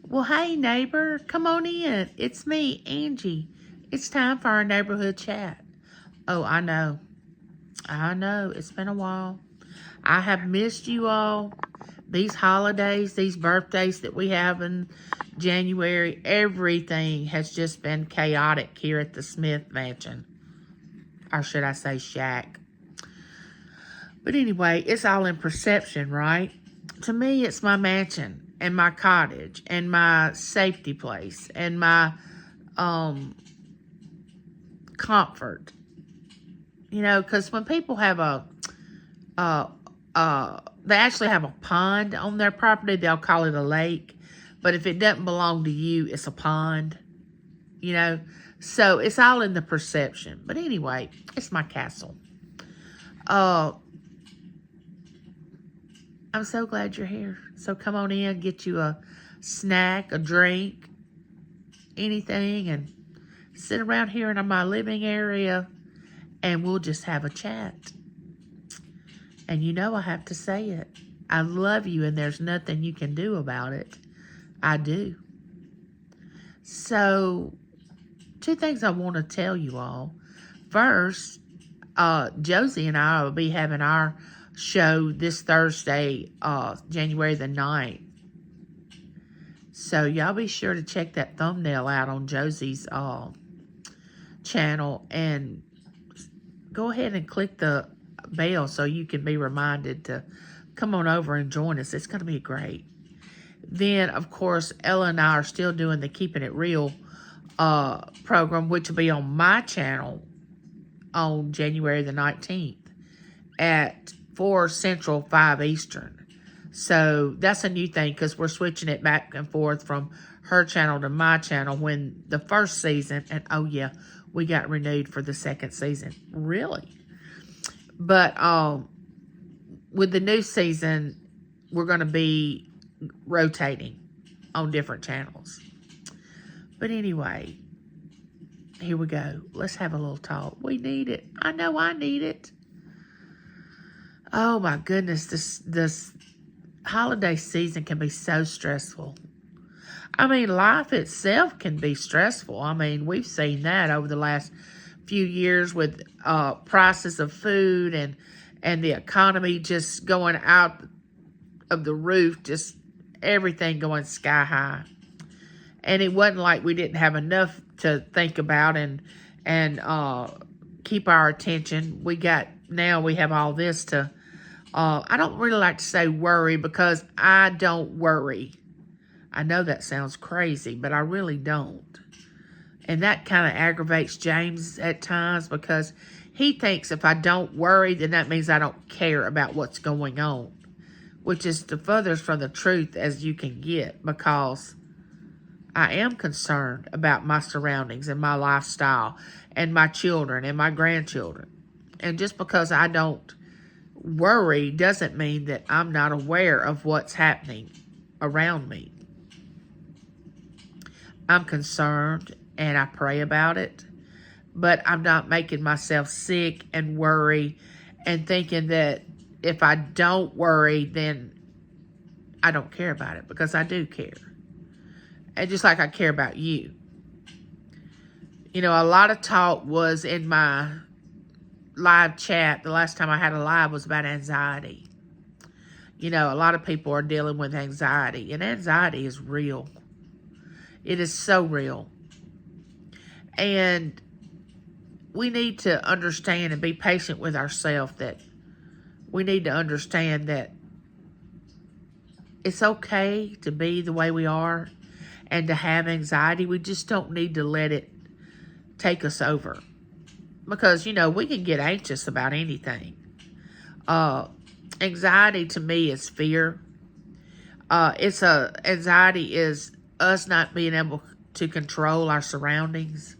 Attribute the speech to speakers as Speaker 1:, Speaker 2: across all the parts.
Speaker 1: Well, hey, neighbor, come on in. It's me, Angie. It's time for our neighborhood chat. Oh, I know. I know. It's been a while. I have missed you all. These holidays, these birthdays that we have in January, everything has just been chaotic here at the Smith Mansion. Or should I say shack. But anyway, it's all in perception, right? To me, it's my mansion and my cottage and my safety place and my comfort. You know, because when people have they actually have a pond on their property, they'll call it a lake. But if it doesn't belong to you, it's a pond. You know, so it's all in the perception. But anyway, it's my castle. I'm so glad you're here. So come on in, get you a snack, a drink, anything, and sit around here in my living area, and we'll just have a chat. And you know I have to say it. I love you, and there's nothing you can do about it. I do. So, two things I want to tell you all. First, Josie and I will be having our show this Thursday, January the 9th. So y'all be sure to check that thumbnail out on Josie's channel and go ahead and click the bell so you can be reminded to come on over and join us. It's going to be great. Then, of course, Ella and I are still doing the Keeping It Real program, which will be on my channel on January the 19th at 4 Central, 5 Eastern. So that's a new thing because we're switching it back and forth from her channel to my channel when the first season, and oh yeah, we got renewed for the second season. Really? But with the new season, we're going to be rotating on different channels. But anyway, here we go. Let's have a little talk. We need it. I know I need it. Oh my goodness, this holiday season can be so stressful. I mean, life itself can be stressful. I mean, we've seen that over the last few years with prices of food and the economy just going out of the roof, just everything going sky high. And it wasn't like we didn't have enough to think about and keep our attention. Now we have all this to, I don't really like to say worry because I don't worry. I know that sounds crazy, but I really don't. And that kind of aggravates James at times because he thinks if I don't worry, then that means I don't care about what's going on, which is the furthest from the truth as you can get because I am concerned about my surroundings and my lifestyle and my children and my grandchildren. And just because I don't worry doesn't mean that I'm not aware of what's happening around me. I'm concerned and I pray about it, but I'm not making myself sick and worry and thinking that if I don't worry, then I don't care about it because I do care. And just like I care about you. You know, a lot of talk was in my live chat. The last time I had a live was about anxiety. You know, a lot of people are dealing with anxiety, and anxiety is real. It is so real. And we need to understand and be patient with ourselves that we need to understand that it's okay to be the way we are and to have anxiety. We just don't need to let it take us over. Because, you know, we can get anxious about anything. Anxiety to me is fear. Anxiety is us not being able to control our surroundings.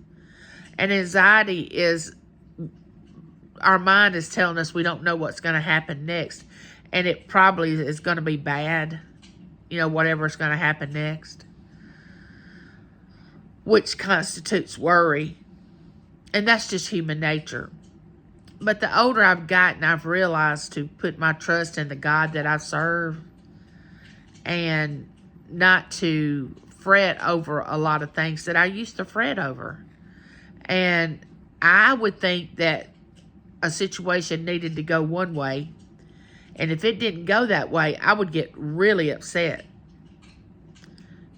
Speaker 1: And anxiety is our mind is telling us we don't know what's going to happen next. And it probably is going to be bad. You know, whatever's going to happen next. Which constitutes worry. And that's just human nature. But the older I've gotten, I've realized to put my trust in the God that I serve. And not to fret over a lot of things that I used to fret over. And I would think that a situation needed to go one way, and if it didn't go that way, I would get really upset.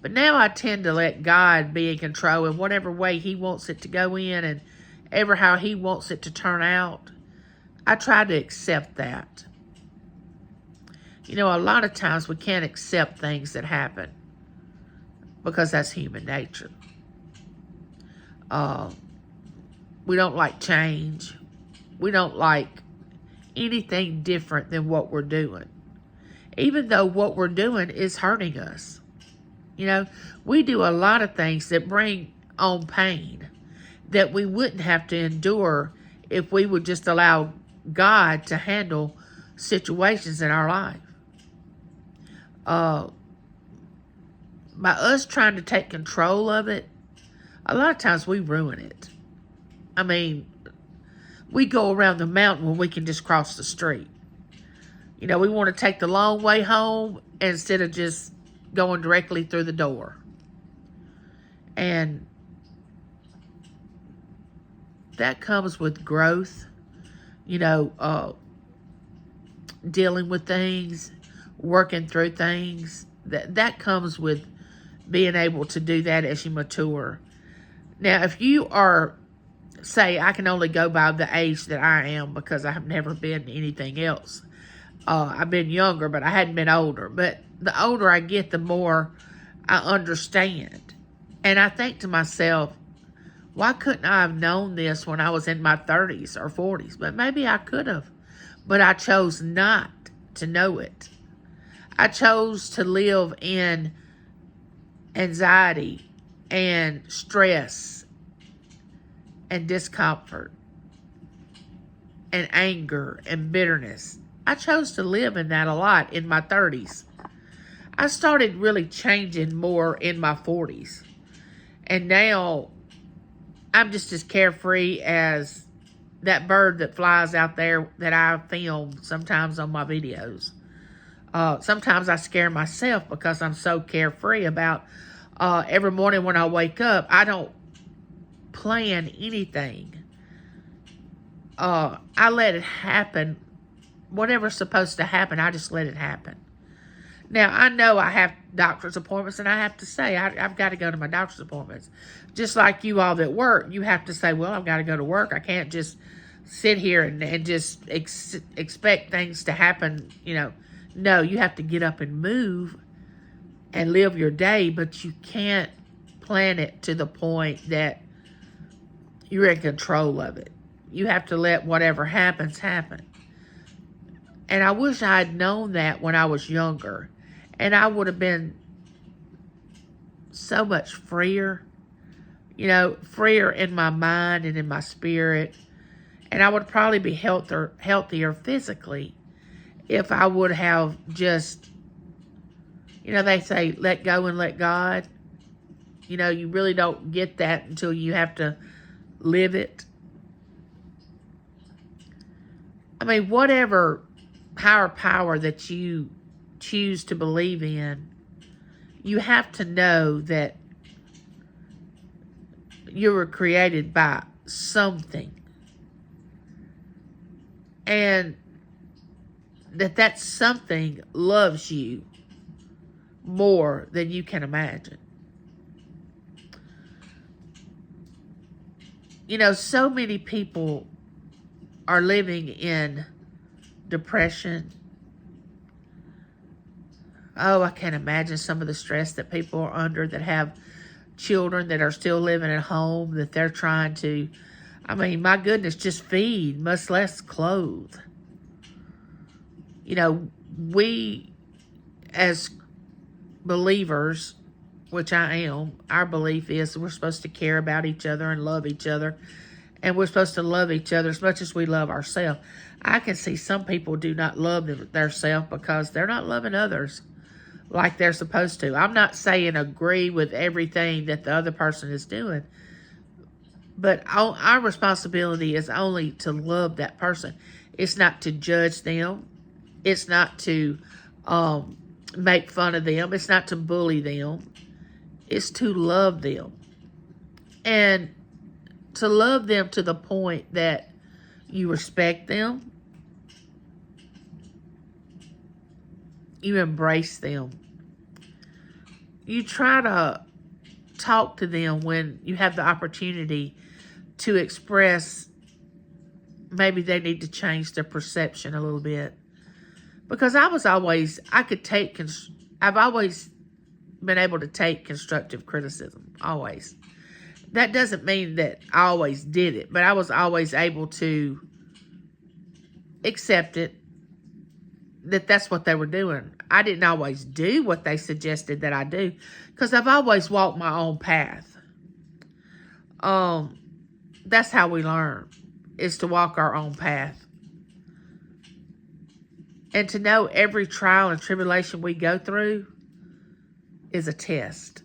Speaker 1: But now I tend to let God be in control in whatever way He wants it to go in, and ever how He wants it to turn out. I try to accept that. You know, a lot of times we can't accept things that happen because that's human nature. We don't like change. We don't like anything different than what we're doing, even though what we're doing is hurting us. You know, we do a lot of things that bring on pain that we wouldn't have to endure if we would just allow God to handle situations in our life. By us trying to take control of it, a lot of times we ruin it. I mean, we go around the mountain when we can just cross the street. You know, we want to take the long way home instead of just going directly through the door. And that comes with growth, you know, dealing with things, working through things. That comes with being able to do that as you mature. Now, if you are, say, I can only go by the age that I am because I have never been anything else. I've been younger, but I hadn't been older. But the older I get, the more I understand. And I think to myself, why couldn't I have known this when I was in my 30s or 40s? But maybe I could have. But I chose not to know it. I chose to live in anxiety and stress and discomfort and anger and bitterness. I chose to live in that a lot in my 30s. I started really changing more in my 40s. And now I'm just as carefree as that bird that flies out there that I film sometimes on my videos. Sometimes I scare myself because I'm so carefree about every morning when I wake up, I don't plan anything. I let it happen. Whatever's supposed to happen, I just let it happen. Now, I know I have doctor's appointments, and I have to say, I've got to go to my doctor's appointments. Just like you all that work, you have to say, well, I've got to go to work. I can't just sit here and just expect things to happen, you know. No, you have to get up and move and live your day, but you can't plan it to the point that you're in control of it. You have to let whatever happens, happen. And I wish I had known that when I was younger. And I would have been so much freer, you know, freer in my mind and in my spirit. And I would probably be healthier physically if I would have just, you know, they say, let go and let God. You know, you really don't get that until you have to live it. I mean, whatever higher power that you choose to believe in, you have to know that you were created by something. And that something loves you more than you can imagine. You know, so many people are living in depression. Oh, I can't imagine some of the stress that people are under that have children that are still living at home, that they're trying to, I mean, my goodness, just feed, much less clothe. You know, we as believers, which I am, our belief is we're supposed to care about each other and love each other. And we're supposed to love each other as much as we love ourselves. I can see some people do not love themselves because they're not loving others like they're supposed to. I'm not saying agree with everything that the other person is doing. But our responsibility is only to love that person. It's not to judge them. It's not to make fun of them. It's not to bully them. is to love them. And to love them to the point that you respect them, you embrace them, you try to talk to them when you have the opportunity to express maybe they need to change their perception a little bit. Because I've always been able to take constructive criticism, always. That doesn't mean that I always did it, but I was always able to accept it, that's what they were doing. I didn't always do what they suggested that I do, because I've always walked my own path. That's how we learn, is to walk our own path. And to know every trial and tribulation we go through is a test.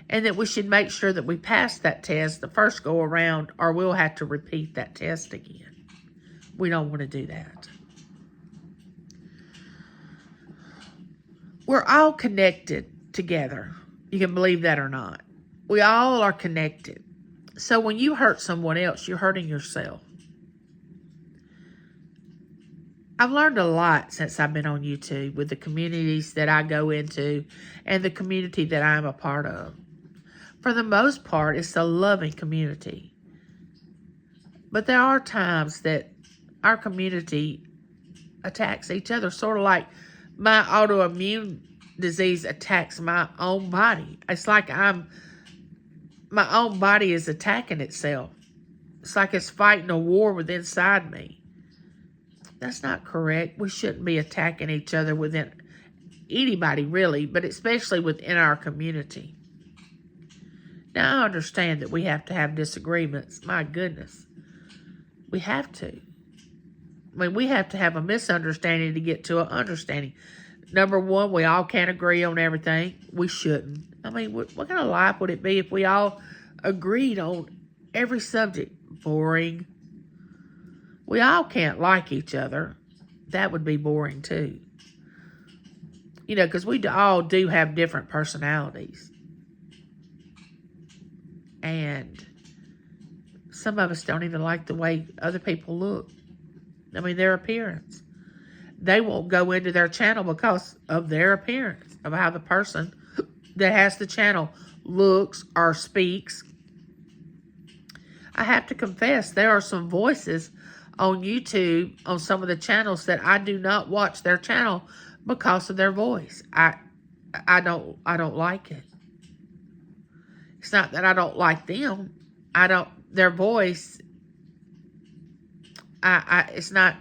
Speaker 1: And that we should make sure that we pass that test the first go around, or we'll have to repeat that test again. We don't want to do that. We're all connected together. You can believe that or not. We all are connected. So when you hurt someone else, you're hurting yourself. I've learned a lot since I've been on YouTube with the communities that I go into and the community that I'm a part of. For the most part, it's a loving community. But there are times that our community attacks each other, sort of like my autoimmune disease attacks my own body. It's like my own body is attacking itself. It's like it's fighting a war within inside me. That's not correct. We shouldn't be attacking each other within anybody, really, but especially within our community. Now, I understand that we have to have disagreements. My goodness. We have to. I mean, we have to have a misunderstanding to get to an understanding. Number one, we all can't agree on everything. We shouldn't. I mean, what kind of life would it be if we all agreed on every subject? Boring. We all can't like each other. That would be boring too. You know, because we all do have different personalities. And some of us don't even like the way other people look. I mean, their appearance. They won't go into their channel because of their appearance, of how the person that has the channel looks or speaks. I have to confess, there are some voices on YouTube, on some of the channels, that I do not watch their channel because of their voice. I don't like it. It's not that I don't like them. Their voice, it's not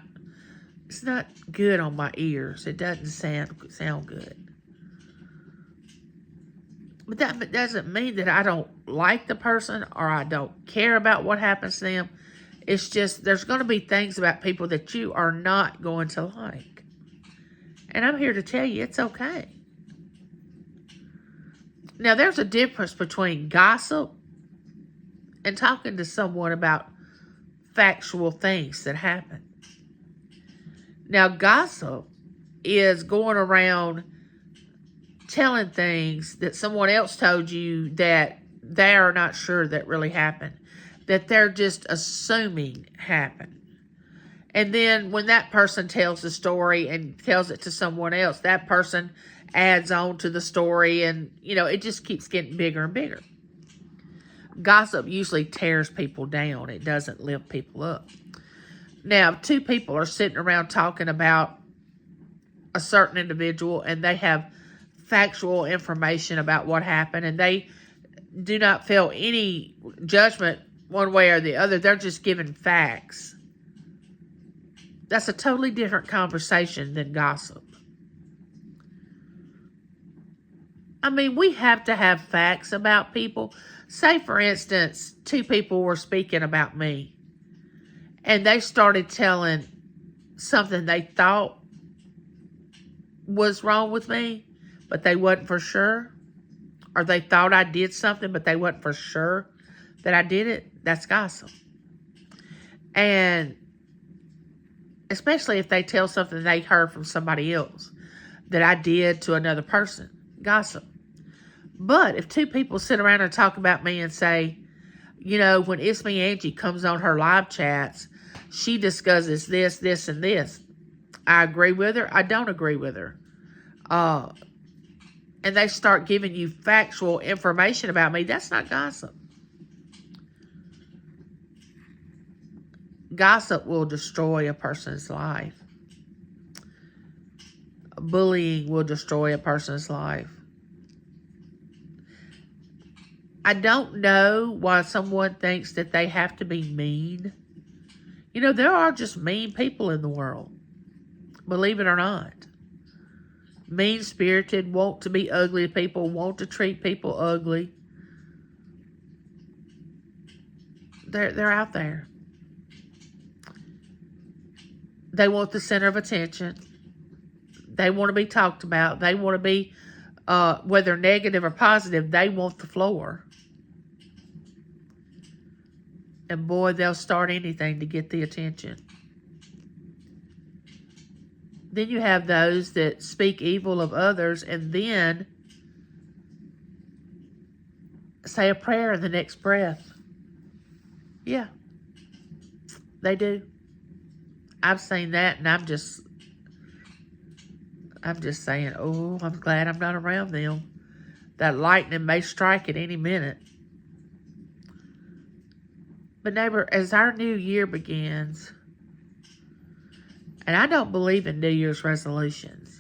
Speaker 1: good on my ears. It doesn't sound good. But that doesn't mean that I don't like the person or I don't care about what happens to them. It's just there's going to be things about people that you are not going to like. And I'm here to tell you it's okay. Now, there's a difference between gossip and talking to someone about factual things that happen. Now, gossip is going around telling things that someone else told you that they are not sure that really happened, that they're just assuming happened. And then when that person tells the story and tells it to someone else, that person adds on to the story, and, you know, it just keeps getting bigger and bigger. Gossip usually tears people down. It doesn't lift people up. Now, two people are sitting around talking about a certain individual, and they have factual information about what happened, and they do not feel any judgment one way or the other. They're just giving facts. That's a totally different conversation than gossip. I mean, we have to have facts about people. Say, for instance, two people were speaking about me, and they started telling something they thought was wrong with me, but they wasn't for sure. Or they thought I did something, but they wasn't for sure that I did it. That's gossip. And especially if they tell something they heard from somebody else that I did to another person. Gossip. But if two people sit around and talk about me and say, you know, when It's Me Angie comes on her live chats, she discusses this, this, and this. I agree with her. I don't agree with her. And they start giving you factual information about me. That's not gossip. Gossip will destroy a person's life. Bullying will destroy a person's life. I don't know why someone thinks that they have to be mean. You know, there are just mean people in the world. Believe it or not. Mean-spirited, want to be ugly people, want to treat people ugly. They're out there. They want the center of attention. They want to be talked about. They want to be, whether negative or positive, they want the floor. And boy, they'll start anything to get the attention. Then you have those that speak evil of others and then say a prayer in the next breath. Yeah, they do. I've seen that, and I'm just saying, oh, I'm glad I'm not around them. That lightning may strike at any minute. But neighbor, as our new year begins, and I don't believe in New Year's resolutions,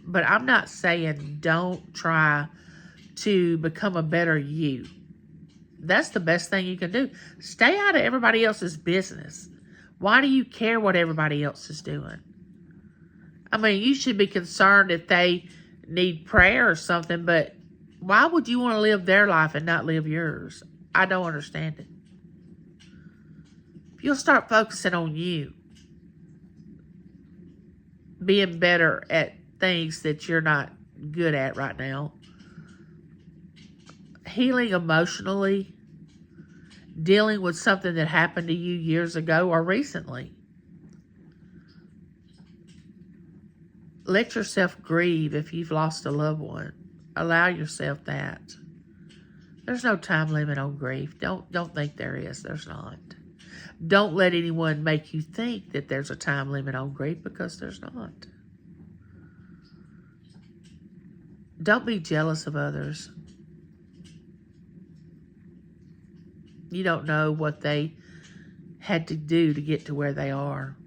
Speaker 1: but I'm not saying don't try to become a better you. That's the best thing you can do. Stay out of everybody else's business. Why do you care what everybody else is doing? I mean, you should be concerned if they need prayer or something, but why would you want to live their life and not live yours? I don't understand it. If you'll start focusing on you, being better at things that you're not good at right now, healing emotionally, dealing with something that happened to you years ago or recently. Let yourself grieve if you've lost a loved one. Allow yourself that. There's no time limit on grief. Don't think there is. There's not. Don't let anyone make you think that there's a time limit on grief, because there's not. Don't be jealous of others. You don't know what they had to do to get to where they are.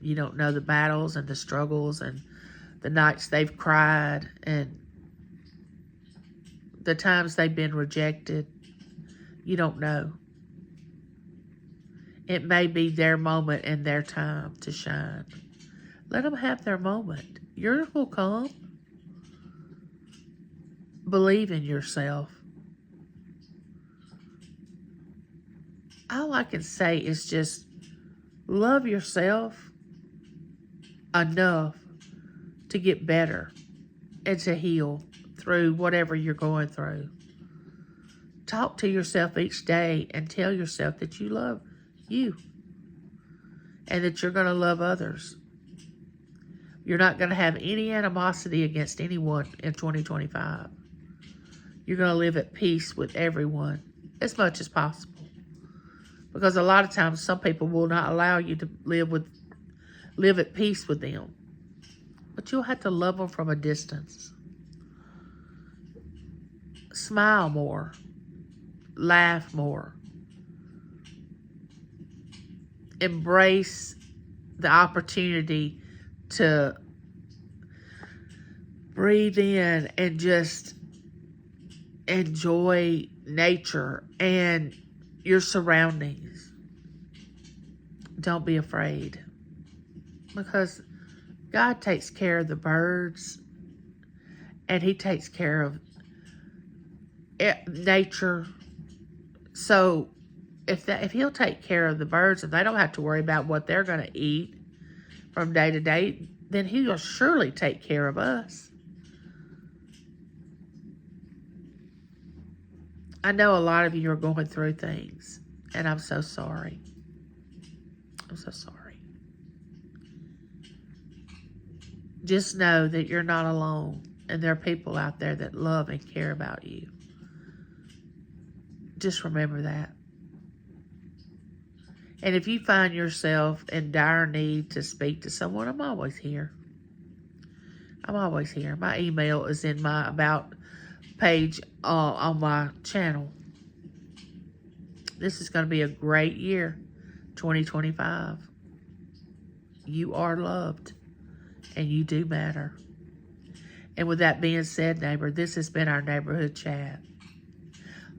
Speaker 1: You don't know the battles and the struggles and the nights they've cried and the times they've been rejected. You don't know. It may be their moment and their time to shine. Let them have their moment. Yours will come. Believe in yourself. All I can say is just love yourself enough to get better and to heal through whatever you're going through. Talk to yourself each day and tell yourself that you love you and that you're going to love others. You're not going to have any animosity against anyone in 2025. You're going to live at peace with everyone as much as possible. Because a lot of times some people will not allow you to live at peace with them. But you'll have to love them from a distance. Smile more. Laugh more. Embrace the opportunity to breathe in and just enjoy nature and your surroundings. Don't be afraid, because God takes care of the birds and He takes care of nature. So if He'll take care of the birds and they don't have to worry about what they're going to eat from day to day, then He will surely take care of us. I know a lot of you are going through things, and I'm so sorry. I'm so sorry. Just know that you're not alone. And there are people out there that love and care about you. Just remember that. And if you find yourself in dire need to speak to someone, I'm always here. I'm always here. My email is in my About page on my channel. This is going to be a great year, 2025. You are loved, and you do matter. And with that being said, neighbor, this has been our neighborhood chat.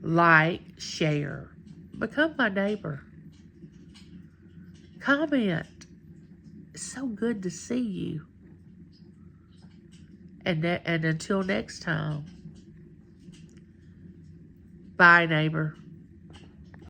Speaker 1: Like, share, become my neighbor. Comment. It's so good to see you. And until next time, bye, neighbor.